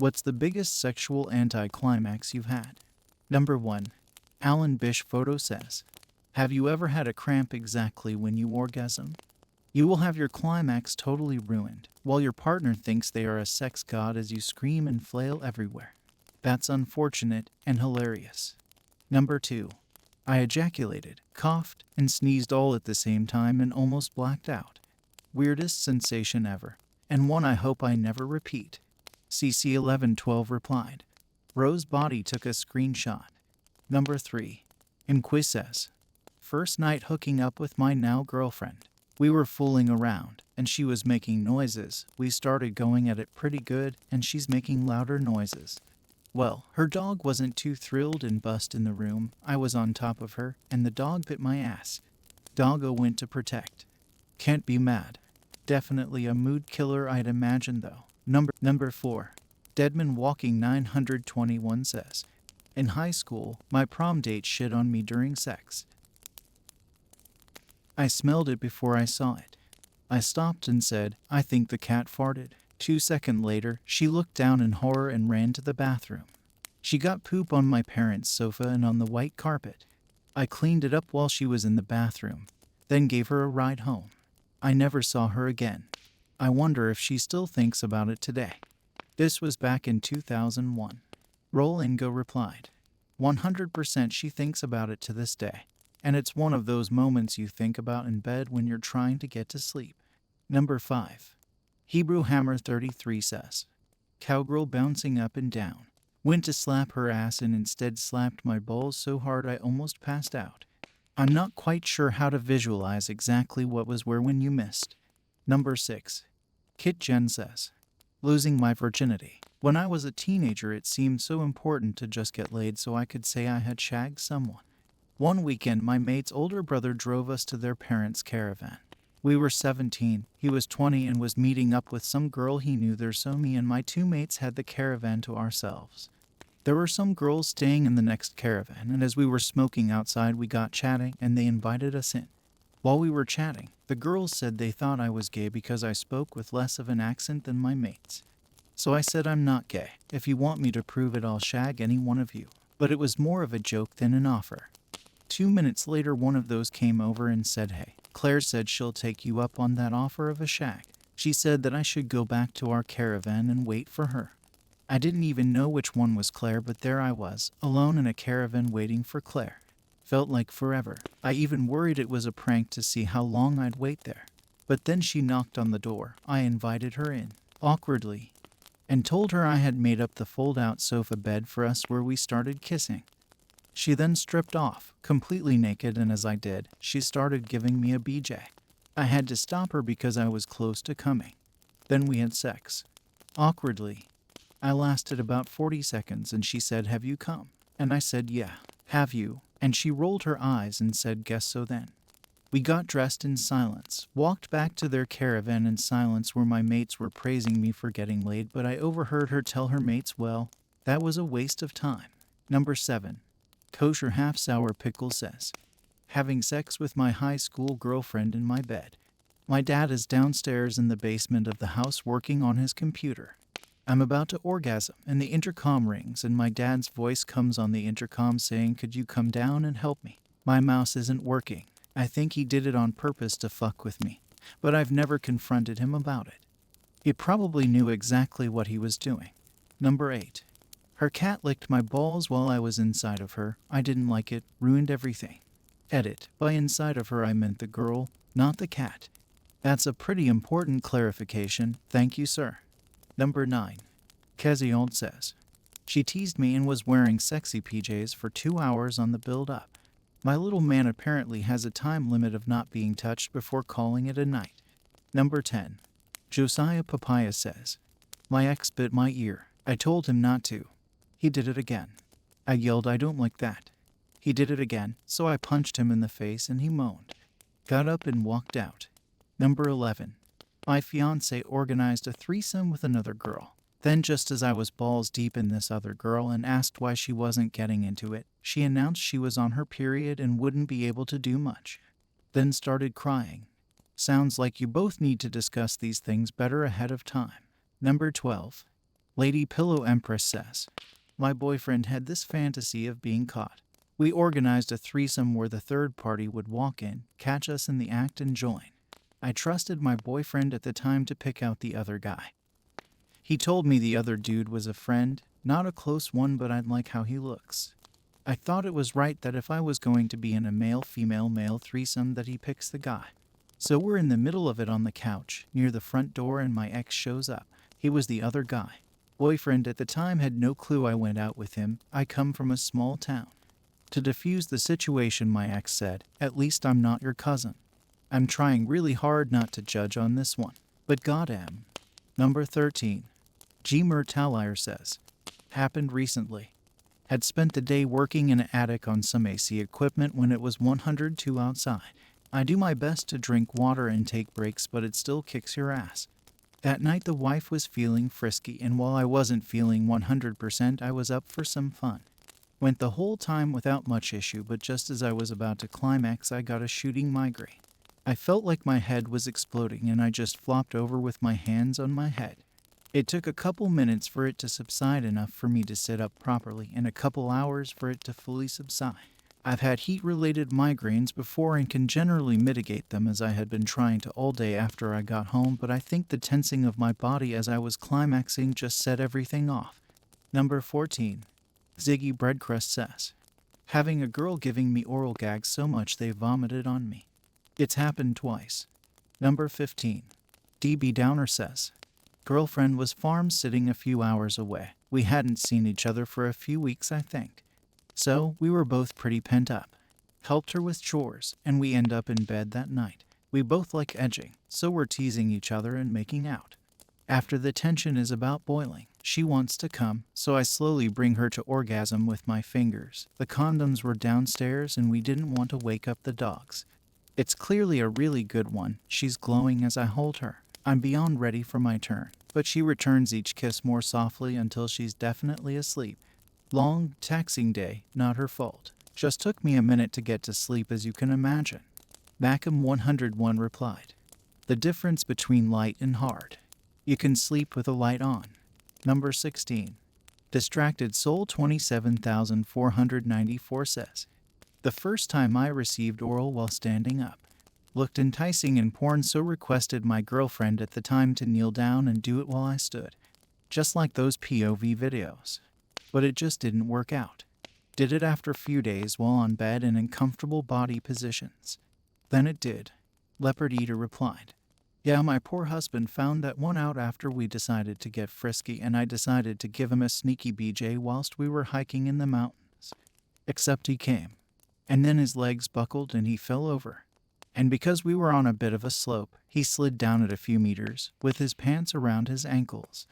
What's the biggest sexual anti-climax you've had? Number 1. Alan Bish Photo says, have you ever had a cramp exactly when you orgasm? You will have your climax totally ruined, while your partner thinks they are a sex god as you scream and flail everywhere. That's unfortunate and hilarious. Number 2. I ejaculated, coughed, and sneezed all at the same time and almost blacked out. Weirdest sensation ever, and one I hope I never repeat. CC1112 replied. Rose Body took a screenshot. Number 3. Inquiz says, first night hooking up with my now girlfriend. We were fooling around, and she was making noises. We started going at it pretty good, and she's making louder noises. Well, her dog wasn't too thrilled and bust in the room. I was on top of her, and the dog bit my ass. Doggo went to protect. Can't be mad. Definitely a mood killer, I'd imagine, though. Number 4. Deadman Walking 921 says, in high school, my prom date shit on me during sex. I smelled it before I saw it. I stopped and said, I think the cat farted. 2 seconds later, she looked down in horror and ran to the bathroom. She got poop on my parents' sofa and on the white carpet. I cleaned it up while she was in the bathroom, then gave her a ride home. I never saw her again. I wonder if she still thinks about it today. This was back in 2001. Roll and Go replied, 100% she thinks about it to this day. And it's one of those moments you think about in bed when you're trying to get to sleep. Number 5. Hebrew Hammer 33 says, cowgirl bouncing up and down. Went to slap her ass and instead slapped my balls so hard I almost passed out. I'm not quite sure how to visualize exactly what was where when you missed. Number 6. Kit Jen says, losing my virginity. When I was a teenager, it seemed so important to just get laid so I could say I had shagged someone. One weekend, my mate's older brother drove us to their parents' caravan. We were 17, he was 20 and was meeting up with some girl he knew there, so me and my 2 mates had the caravan to ourselves. There were some girls staying in the next caravan, and as we were smoking outside we got chatting and they invited us in. While we were chatting, the girls said they thought I was gay because I spoke with less of an accent than my mates. So I said I'm not gay. If you want me to prove it, I'll shag any one of you. But it was more of a joke than an offer. 2 minutes later, one of those came over and said, hey, Claire said she'll take you up on that offer of a shag. She said that I should go back to our caravan and wait for her. I didn't even know which one was Claire, but there I was, alone in a caravan waiting for Claire. Felt like forever. I even worried it was a prank to see how long I'd wait there. But then she knocked on the door. I invited her in, awkwardly, and told her I had made up the fold-out sofa bed for us where we started kissing. She then stripped off, completely naked, and as I did, she started giving me a BJ. I had to stop her because I was close to coming. Then we had sex. Awkwardly. I lasted about 40 seconds and she said, have you come? And I said, yeah. Have you? And she rolled her eyes and said, guess so then. We got dressed in silence, walked back to their caravan in silence where my mates were praising me for getting laid, but I overheard her tell her mates, well, that was a waste of time. Number 7. Kosher Half Sour Pickle says, having sex with my high school girlfriend in my bed. My dad is downstairs in the basement of the house working on his computer. I'm about to orgasm and the intercom rings and my dad's voice comes on the intercom saying, could you come down and help me? My mouse isn't working. I think he did it on purpose to fuck with me, but I've never confronted him about it. He probably knew exactly what he was doing. Number 8. Her cat licked my balls while I was inside of her. I didn't like it, ruined everything. Edit. By inside of her I meant the girl, not the cat. That's a pretty important clarification. Thank you, sir. Number 9. Keziold says, she teased me and was wearing sexy PJs for 2 hours on the build-up. My little man apparently has a time limit of not being touched before calling it a night. Number 10. Josiah Papaya says, my ex bit my ear. I told him not to. He did it again. I yelled, I don't like that. He did it again, so I punched him in the face and he moaned. Got up and walked out. Number 11. My fiancé organized a threesome with another girl. Then just as I was balls deep in this other girl and asked why she wasn't getting into it, she announced she was on her period and wouldn't be able to do much. Then started crying. Sounds like you both need to discuss these things better ahead of time. Number 12. Lady Pillow Empress says, my boyfriend had this fantasy of being caught. We organized a threesome where the third party would walk in, catch us in the act, and join. I trusted my boyfriend at the time to pick out the other guy. He told me the other dude was a friend, not a close one, but I'd like how he looks. I thought it was right that if I was going to be in a male-female-male threesome that he picks the guy. So we're in the middle of it on the couch, near the front door, and my ex shows up. He was the other guy. Boyfriend at the time had no clue I went out with him. I come from a small town. To defuse the situation, my ex said, at least I'm not your cousin. I'm trying really hard not to judge on this one. But goddamn. Number 13. G. Mertalier says, happened recently. Had spent the day working in an attic on some AC equipment when it was 102 outside. I do my best to drink water and take breaks, but it still kicks your ass. That night the wife was feeling frisky, and while I wasn't feeling 100%, I was up for some fun. Went the whole time without much issue, but just as I was about to climax, I got a shooting migraine. I felt like my head was exploding, and I just flopped over with my hands on my head. It took a couple minutes for it to subside enough for me to sit up properly, and a couple hours for it to fully subside. I've had heat-related migraines before and can generally mitigate them, as I had been trying to all day after I got home, but I think the tensing of my body as I was climaxing just set everything off. Number 14. Ziggy Breadcrust says, having a girl giving me oral gags so much they vomited on me. It's happened twice. Number 15. DB Downer says, girlfriend was farm sitting a few hours away. We hadn't seen each other for a few weeks, I think. So, we were both pretty pent up. Helped her with chores, and we end up in bed that night. We both like edging, so we're teasing each other and making out. After the tension is about boiling, she wants to come, so I slowly bring her to orgasm with my fingers. The condoms were downstairs and we didn't want to wake up the dogs. It's clearly a really good one. She's glowing as I hold her. I'm beyond ready for my turn, but she returns each kiss more softly until she's definitely asleep. Long, taxing day, not her fault. Just took me a minute to get to sleep, as you can imagine. Macam101 replied, the difference between light and hard. You can sleep with a light on. Number 16. Distracted Soul 27494 says, the first time I received oral while standing up. Looked enticing in porn, so requested my girlfriend at the time to kneel down and do it while I stood. Just like those POV videos. But it just didn't work out. Did it after a few days while on bed and in comfortable body positions. Then it did. Leopard Eater replied, yeah, my poor husband found that one out after we decided to get frisky, and I decided to give him a sneaky BJ whilst we were hiking in the mountains. Except he came. And then his legs buckled and he fell over. And because we were on a bit of a slope, he slid down at a few meters, with his pants around his ankles.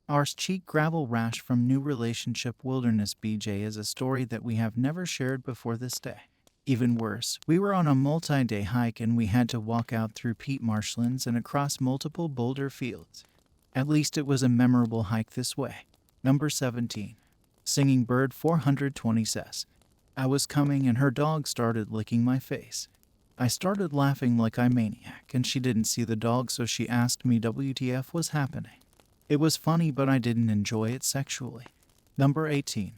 Arse cheek gravel rash from new relationship wilderness. BJ is a story that we have never shared before this day. Even worse, we were on a multi-day hike and we had to walk out through peat marshlands and across multiple boulder fields. At least it was a memorable hike this way. Number 17. Singing Bird 420 says, I was coming and her dog started licking my face. I started laughing like a maniac, and she didn't see the dog, so she asked me WTF was happening. It was funny, but I didn't enjoy it sexually. Number 18.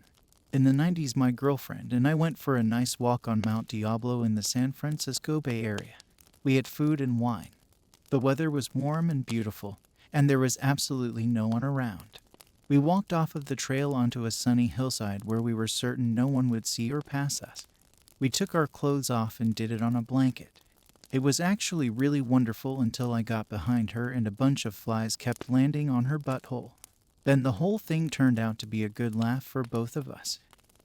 In the 90s, my girlfriend and I went for a nice walk on Mount Diablo in the San Francisco Bay Area. We had food and wine. The weather was warm and beautiful, and there was absolutely no one around. We walked off of the trail onto a sunny hillside where we were certain no one would see or pass us. We took our clothes off and did it on a blanket. It was actually really wonderful until I got behind her and a bunch of flies kept landing on her butthole. Then the whole thing turned out to be a good laugh for both of us.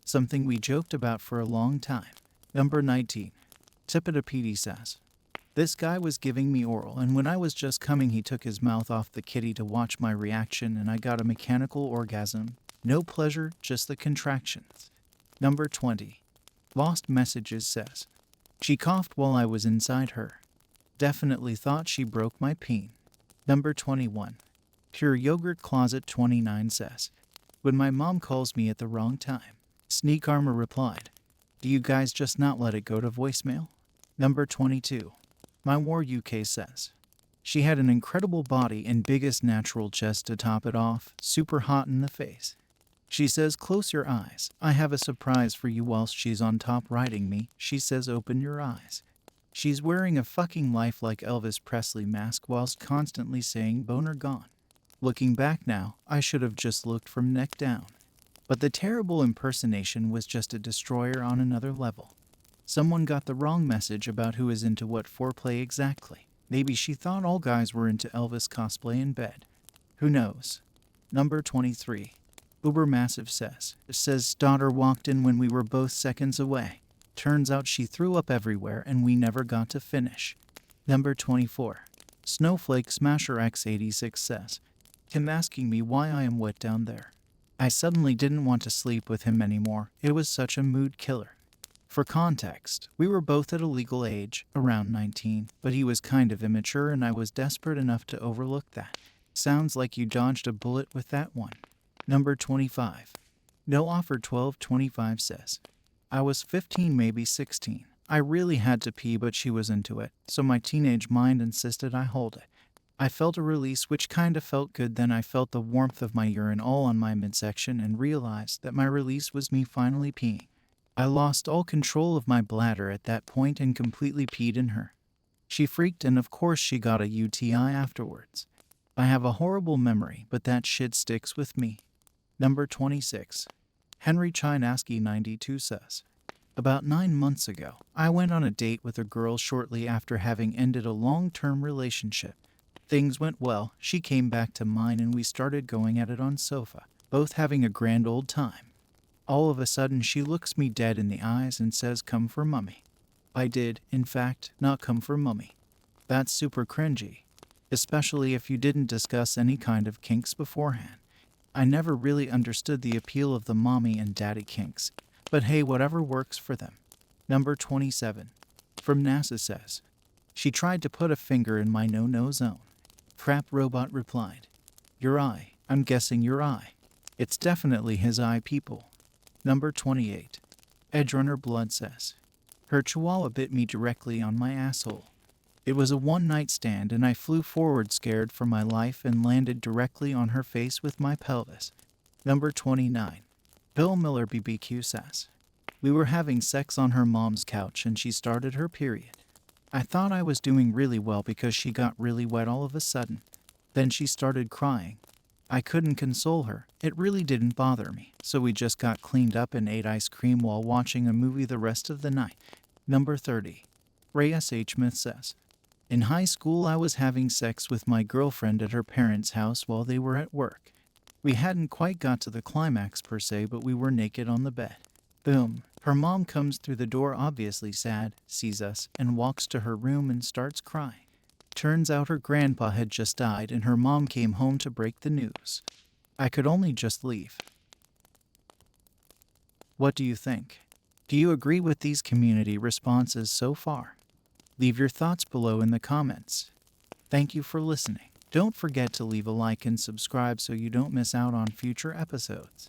Something we joked about for a long time. Number 19. Tipitapedi says, this guy was giving me oral, and when I was just coming he took his mouth off the kitty to watch my reaction, and I got a mechanical orgasm. No pleasure, just the contractions. Number 20. Lost Messages says, she coughed while I was inside her. Definitely thought she broke my peen. Number 21. Pure Yogurt Closet 29 says, when my mom calls me at the wrong time. Sneak Armor replied, do you guys just not let it go to voicemail? Number 22. My War UK says, She had an incredible body and biggest natural chest to top it off, super hot in the face. She says, close your eyes. I have a surprise for you. Whilst she's on top riding me, she says, open your eyes. She's wearing a fucking lifelike Elvis Presley mask whilst constantly saying boner gone. Looking back now, I should have just looked from neck down. But the terrible impersonation was just a destroyer on another level. Someone got the wrong message about who is into what foreplay exactly. Maybe she thought all guys were into Elvis cosplay in bed. Who knows? Number 23. Ubermassive says daughter walked in when we were both seconds away. Turns out she threw up everywhere and we never got to finish. Number 24. Snowflake Smasher X86 says, him asking me why I am wet down there. I suddenly didn't want to sleep with him anymore. It was such a mood killer. For context, we were both at a legal age, around 19, but he was kind of immature and I was desperate enough to overlook that. Sounds like you dodged a bullet with that one. Number 25. No Offer 1225 says, I was 15, maybe 16. I really had to pee, but she was into it, so my teenage mind insisted I hold it. I felt a release which kinda felt good, then I felt the warmth of my urine all on my midsection and realized that my release was me finally peeing. I lost all control of my bladder at that point and completely peed in her. She freaked and of course she got a UTI afterwards. I have a horrible memory, but that shit sticks with me. Number 26. Henry Chinaski 92 says, about 9 months ago, I went on a date with a girl shortly after having ended a long-term relationship. Things went well, she came back to mine and we started going at it on sofa, both having a grand old time. All of a sudden she looks me dead in the eyes and says, come for mummy. I did, in fact, not come for mummy. That's super cringy, especially if you didn't discuss any kind of kinks beforehand. I never really understood the appeal of the mommy and daddy kinks, but hey, whatever works for them. Number 27. From NASA says, she tried to put a finger in my no-no zone. Crap Robot replied, your eye, I'm guessing your eye. It's definitely his eye, people. Number 28. Edgerunner Blood says, her chihuahua bit me directly on my asshole. It was a one-night stand and I flew forward scared for my life and landed directly on her face with my pelvis. Number 29. Bill Miller BBQ says, we were having sex on her mom's couch and she started her period. I thought I was doing really well because she got really wet all of a sudden. Then she started crying. I couldn't console her. It really didn't bother me, so we just got cleaned up and ate ice cream while watching a movie the rest of the night. Number 30. Ray S.H. Smith says, in high school I was having sex with my girlfriend at her parents' house while they were at work. We hadn't quite got to the climax per se, but we were naked on the bed. Boom. Her mom comes through the door obviously sad, sees us, and walks to her room and starts crying. Turns out her grandpa had just died and her mom came home to break the news. I could only just leave. What do you think? Do you agree with these community responses so far? Leave your thoughts below in the comments. Thank you for listening. Don't forget to leave a like and subscribe so you don't miss out on future episodes.